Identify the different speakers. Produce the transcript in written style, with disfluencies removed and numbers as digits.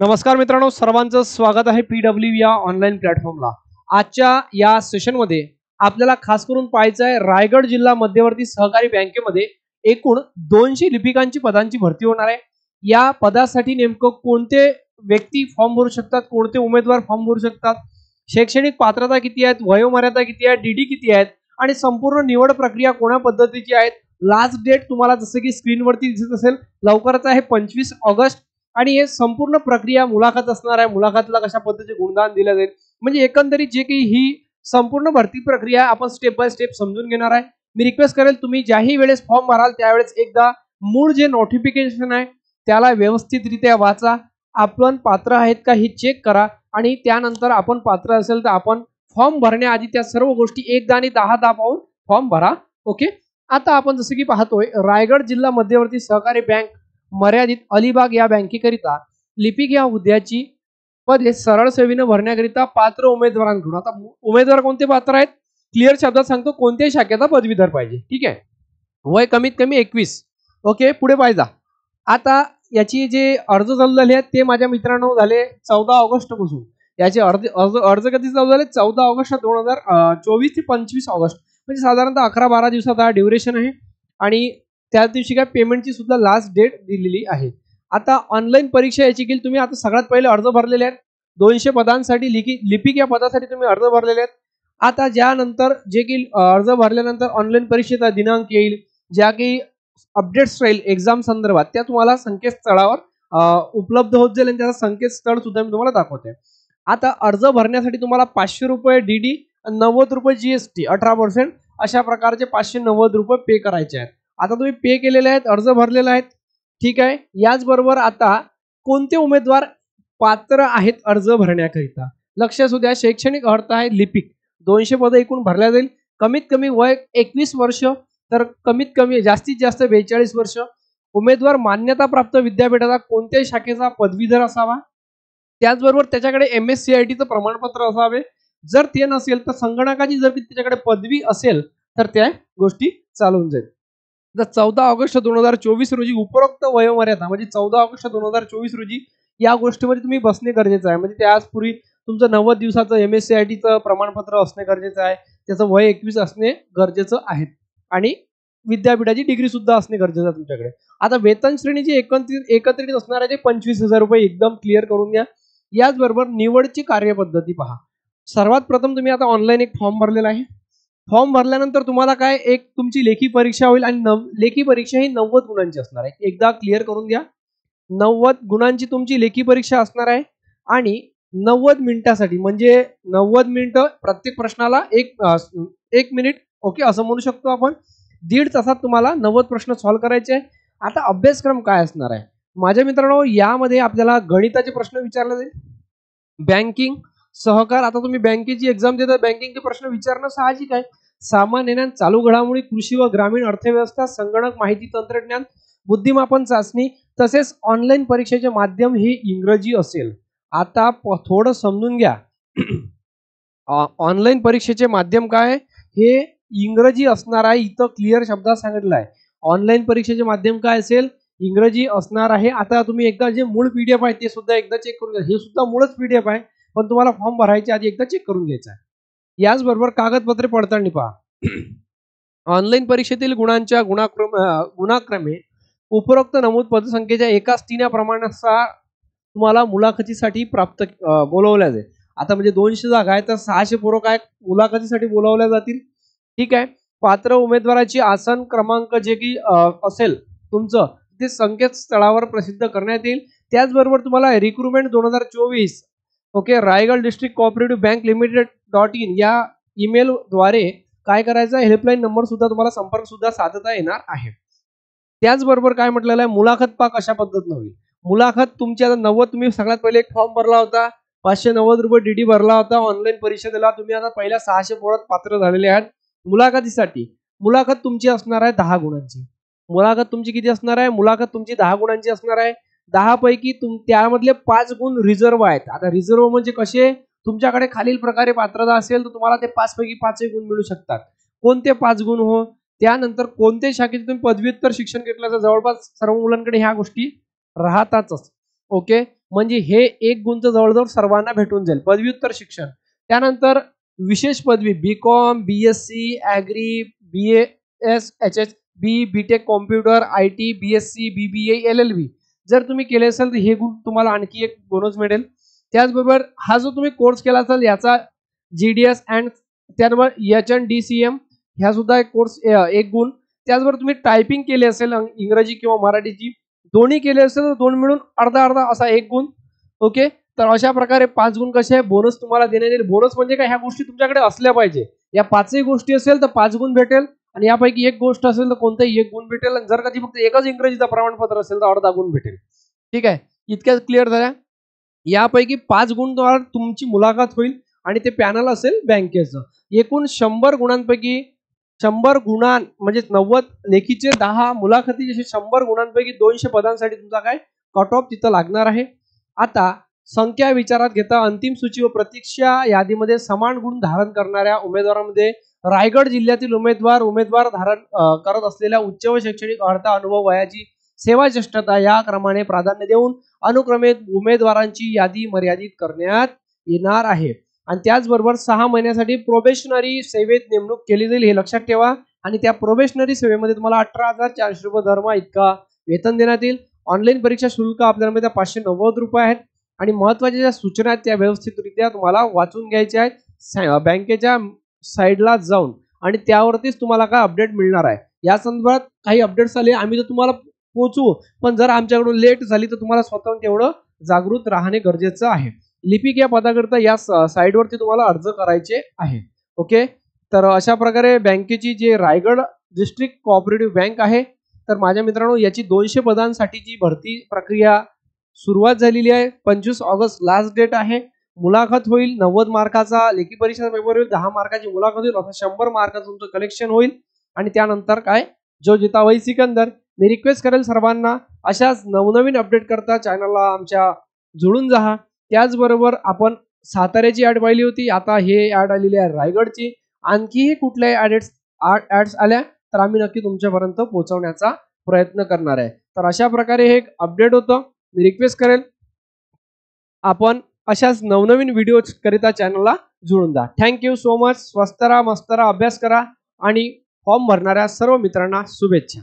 Speaker 1: नमस्कार मित्रांनो, सर्वांचं स्वागत आहे PW या ऑनलाईन प्लॅटफॉर्मला। आजच्या या सेशनमध्ये आपल्याला खास करून पाहायचं आहे रायगड जिल्हा मध्यवर्ती सहकारी बँकेमध्ये एकूण 200 लिपिकांची पदांची भरती होणार आहे। या पदासाठी नेमकं कोणते व्यक्ती फॉर्म भरू शकतात, कोणते उमेदवार फॉर्म भरू शकतात, शैक्षणिक पात्रता किती आहेत, वयोमर्यादा किती आहे, DD किती आहेत आणि संपूर्ण निवड प्रक्रिया कोणा पद्धतीची आहे। लास्ट डेट तुम्हाला जसं की स्क्रीनवरती दिसत असेल लवकरच आहे 25 ऑगस्ट आणि हे संपूर्ण प्रक्रिया मुलाखत असणार आहे। मुलाखतला कशा पद्धतीचे गुणगान दिले जाईल म्हणजे एकंदरीत जे काही ही संपूर्ण भरती प्रक्रिया आपण स्टेप बाय स्टेप समजून घेणार आहे। मी रिक्वेस्ट करेल तुम्ही ज्याही वेळेस फॉर्म भराल त्यावेळेस एकदा मूळ जे नोटिफिकेशन आहे त्याला व्यवस्थितरित्या वाचा, आपण पात्र आहेत का हे चेक करा आणि त्यानंतर आपण पात्र असेल तर आपण फॉर्म भरण्याआधी त्या सर्व गोष्टी एकदा आणि 10 पाहून फॉर्म भरा। ओके, आता आपण जसं की पाहतोय रायगड जिल्हा मध्यवर्ती सहकारी बँक मर्यादित अलिबाग या बँकेकरिता लिपिक या हुद्द्याची पदे सरळ सेवेने भरण्याकरिता पात्र उमेदवारांकडून, आता उमेदवार कोणते पात्र आहेत क्लिअर शब्दात सांगतो, कोणत्याही शाखेचा पदवीधर पाहिजे। ठीक आहे, वय कमीत कमी 21। ओके, पुढे पाहिजा। आता याची जे अर्ज चालू झाले आहेत ते माझ्या मित्रांनो झाले 14 ऑगस्ट पासून। याचे अर्ज कधी चालू झाले 14 ऑगस्ट 2024 ते 25 ऑगस्ट, म्हणजे साधारणतः 11-12 दिवसात हा ड्युरेशन आहे आणि त्याच दिवशी काय पेमेंटची सुद्धा लास्ट डेट दिलेली आहे। आता ऑनलाईन परीक्षा याची केली तुम्ही, आता सगळ्यात पहिले अर्ज भरलेले आहेत 200 पदांसाठी, लिपिक या पदासाठी तुम्ही अर्ज भरलेले आहेत। आता ज्यानंतर जे की अर्ज भरल्यानंतर ऑनलाईन परीक्षेचा दिनांक येईल, ज्या काही अपडेट्स राहील एक्झाम संदर्भात त्या तुम्हाला संकेतस्थळावर उपलब्ध होत जाईल आणि त्याचा संकेतस्थळ सुद्धा मी तुम्हाला दाखवते। आता अर्ज भरण्यासाठी तुम्हाला 500 रुपये DD, 90 रुपये GST 18% अशा प्रकारचे 590 रुपये पे करायचे आहेत। आता तुम्ही पे केलेले आहेत, अर्ज भरलेला आहेत, ठीक आहे। याचबरोबर आता कोणते उमेदवार पात्र आहेत अर्ज भरण्याकरिता लक्ष असू द्या। शैक्षणिक अर्हता आहे लिपिक, 200 पद एकूण भरल्या जाईल। कमीत कमी वय 21 वर्ष तर कमीत कमी जास्तीत जास्त 42 वर्ष। उमेदवार मान्यता प्राप्त विद्यापीठाचा कोणत्याही शाखेचा पदवीधर असावा, त्याचबरोबर त्याच्याकडे MSCIT प्रमाणपत्र असावे। जर ते नसेल तर संगणकाची जर त्याच्याकडे पदवी असेल तर त्या गोष्टी चालून जाईल। 14 ऑगस्ट 2024 रोजी उपरोक्त वयोमर्यादा म्हणजे 14 ऑगस्ट 2024 रोजी या गोष्टीमध्ये तुम्ही बसणे गरजेचं आहे, म्हणजे त्यापूर्वी तुमचं 90 दिवसाचं MSCIT प्रमाणपत्र असणे गरजेचं आहे, त्याचं वय 21 असणे गरजेचं आहे आणि विद्यापीठाची डिग्री सुद्धा असणे गरजेचं आहे तुमच्याकडे। आता वेतन श्रेणी जी एकत्रित असणार आहे ते 25,000 रुपये एकदम क्लिअर करून घ्या। याचबरोबर निवडची कार्यपद्धती पहा। सर्वात प्रथम तुम्ही आता ऑनलाईन एक फॉर्म भरलेला आहे, फॉर्म भरल्यानंतर तुम्हाला काय एक तुमची लेखी परीक्षा होईल आणि लेखी परीक्षा ही 90 गुणांची असणार आहे, एकदा क्लिअर करून घ्या। 90 गुणांची तुमची लेखी परीक्षा असणार आहे आणि 90 मिनिटासाठी म्हणजे 90 मिनिटं प्रत्येक प्रश्नाला एक मिनिट, ओके असं म्हणू शकतो आपण। 1.5 तासात तुम्हाला 90 प्रश्न सॉल्व्ह करायचे आहे। आता अभ्यासक्रम काय असणार आहे माझ्या मित्रांनो, यामध्ये आपल्याला गणिताचे प्रश्न विचारले जाईल, बँकिंग, सहकार, आता तुम्ही बँकेची एक्झाम देता बँकिंगचे प्रश्न विचारणं साहजिक आहे। सामान्य ज्ञान, चालू घडामोडी, कृषी व ग्रामीण अर्थव्यवस्था, संगणक माहिती तंत्रज्ञान, बुद्धिमापन चाचणी, तसेच ऑनलाईन परीक्षेचे माध्यम हे इंग्रजी असेल। आता थोडं समजून घ्या, ऑनलाईन परीक्षेचे माध्यम काय हे इंग्रजी असणार आहे, इथं क्लिअर शब्दात सांगितलं आहे। ऑनलाईन परीक्षेचे माध्यम काय असेल, इंग्रजी असणार आहे। आता तुम्ही एकदा जे मूळ PDF आहे ते सुद्धा एकदा चेक करून घ्या, हे सुद्धा मूळच PDF आहे पण तुम्हाला फॉर्म भरायच्या आधी एकदा चेक करून घ्यायचा आहे। याचबरोबर कागदपत्रे पडताळणी पहा। ऑनलाईन परीक्षेतील गुणांच्या गुणाक्रमे उपरोक्त नमूद पदसंख्येच्या एकाच तिन्याप्रमाणानुसार तुम्हाला मुलाखतीसाठी बोलवल्या जाईल। आता म्हणजे 200 जागा आहेत तर 600 पोरं काय मुलाखतीसाठी बोलवल्या जातील, ठीक आहे। पात्र उमेदवाराची आसन क्रमांक जे की असेल तुमचं ते संकेतस्थळावर प्रसिद्ध करण्यात येईल। त्याचबरोबर तुम्हाला recruitment 2024 okay Raigad district cooperative bank limited या ईमेल द्वारे काय करायचं, हेल्पलाईन नंबर सुद्धा तुम्हाला संपर्क सुद्धा साधता येणार आहे। त्याचबरोबर काय म्हटलेलं आहे, मुलाखत पहा कशा पद्धतीने होईल। मुलाखत तुमची आता 90 तुम्ही सगळ्यात पहिले एक फॉर्म भरला होता, 590 रुपये DD भरला होता, ऑनलाईन परीक्षा दिला तुम्ही, आता पहिल्या 600 पोरात पात्र झालेले आहेत। मुलाखतीसाठी मुलाखत तुमची असणार आहे 10 गुणांची। मुलाखत तुमची किती असणार आहे, मुलाखत तुमची 10 गुणांची असणार आहे। 10 पैकी त्यामधले 5 गुण रिझर्व आहेत। आता रिझर्व म्हणजे कसे, तुमच्याकडे खालील प्रकारे पात्रता असेल तर तुम्हाला ते 5 पैकी 5 गुण मिळू शकतात। कोणते 5 गुण हो, त्यानंतर कोणत्या शाखेत तुम्ही पदव्युत्तर शिक्षण घेतलं तर जवळपास सर्व मुलांकडे ह्या गोष्टी राहतातच, ओके। म्हणजे हे 1 गुणचं जवळजवळ सर्वांना भेटून जाईल. पदव्युत्तर शिक्षण, त्यानंतर विशेष पदवी BCom, BSc, agri, BAS, HH, BTech computer, IT, BSc, BBA, LLB जर तुम्ही केले असेल तर हे गुण तुम्हाला आणखी एक बोनस मिळेल. त्याचबरोबर हा जो तुम्ही कोर्स केला असेल याचा GDS अँड त्यानंतर HNDCM ह्या सुद्धा एक कोर्स 1 गुण. त्याचबरोबर तुम्ही टायपिंग केली असेल इंग्रजी किंवा मराठीची दोन्ही केले असेल तर 2 मिळून अर्धा अर्धा असा 1 गुण. ओके, तर अशा प्रकारे 5 गुण कसे आहे बोनस तुम्हाला देण्यात येईल. बोनस म्हणजे काय, ह्या गोष्टी तुमच्याकडे असल्या पाहिजे. या 5ही गोष्टी असेल तर 5 गुण भेटेल आणि यापैकी एक गोष्ट असेल तर कोणताही 1 गुण भेटेल. आणि जर कधी फक्त एकच इंग्रजीचा प्रमाणपत्र असेल तर अर्धा गुण भेटेल. ठीक आहे, इतक्याच क्लिअर झाल्या. यापैकी 5 गुण द्वारा तुमची मुलाखत होईल आणि ते पॅनल असेल बँकेचं. एकूण 100 गुणांपैकी 100 गुणां म्हणजे 90 लेखीचे 10 मुलाखती जसे 100 गुणांपैकी 200 पदांसाठी तुमचा काय कट ऑफ तिथं लागणार आहे. आता संख्या विचारात घेता अंतिम सूची व प्रतीक्षा यादीमध्ये समान गुण धारण करणाऱ्या उमेदवारांमध्ये रायगड जिल्ह्यातील उमेदवार धारण करत असलेल्या उच्च व शैक्षणिक अर्हता, अनुभव, वयाची सेवाज्येष्ठता या क्रमाने प्राधान्य देऊन अनुक्रमे उमेदवारांची यादी मर्यादित करण्यात येणार आहे. आणि त्याचबरोबर 6 महिन्यासाठी प्रोबेशनरी सेवेत नेमणूक केली जाईल हे लक्षात ठेवा. आणि त्या प्रोबेशनरी सेवेमध्ये तुम्हाला 18,400 रुपये दरमहा इतका वेतन देण्यात येईल. ऑनलाईन परीक्षा शुल्क आपल्याला 590 रुपये आहेत. आणि महत्त्वाच्या ज्या सूचना आहेत त्या व्यवस्थितरित्या तुम्हाला वाचून घ्यायच्या आहेत बँकेच्या साईडला जाऊन आणि त्यावरतीच तुम्हाला काय अपडेट मिळणार आहे. या संदर्भात काही अपडेट्स आले आम्ही तर तुम्हाला पोहोचवू, पण जर आमच्याकडून लेट झाली तर तुम्हाला स्वतःहून तेवढं जागृत राहणे गरजेचं आहे. लिपिक या पदाकरता या साईडवरती तुम्हाला अर्ज करायचे आहे. ओके, तर अशा प्रकारे बँकेची जे रायगड डिस्ट्रिक्ट कोऑपरेटिव्ह बँक आहे तर माझ्या मित्रांनो याची 200 पदांसाठीची भरती प्रक्रिया सुरुवात झालेली आहे. 25 ऑगस्ट लास्ट डेट आहे. मुलाखत होईल 90 मार्काचा लेखी परीक्षा पेपर होईल, 10 मार्काची मुलाखत होईल, असं 100 मार्काचं तुमचं कलेक्शन होईल. आणि त्यानंतर काय जो जिता वही सिकंदर. मी रिक्वेस्ट करेल सर्वांना अशाच नवनवीन अपडेट करता चॅनलला आमच्या जोडून जा. त्याचबरोबर आपण साताऱ्याची ऍड पाहिली होती, आता हे ऍड आलेली आहे रायगडची. आणखीही कुठल्याही ऍड्स आल्या तर आम्ही नक्की तुमच्यापर्यंत पोहोचवण्याचा प्रयत्न करणार आहे. तर अशा प्रकारे हे एक अपडेट होतं. मी रिक्वेस्ट करेल आपण अशाच नवनवीन व्हिडिओ करिता चॅनलला जोडून जा. Thank you so much. स्वस्त राहा, मस्त राहा, अभ्यास करा आणि फॉर्म भरणाऱ्या सर्व मित्रांना शुभेच्छा.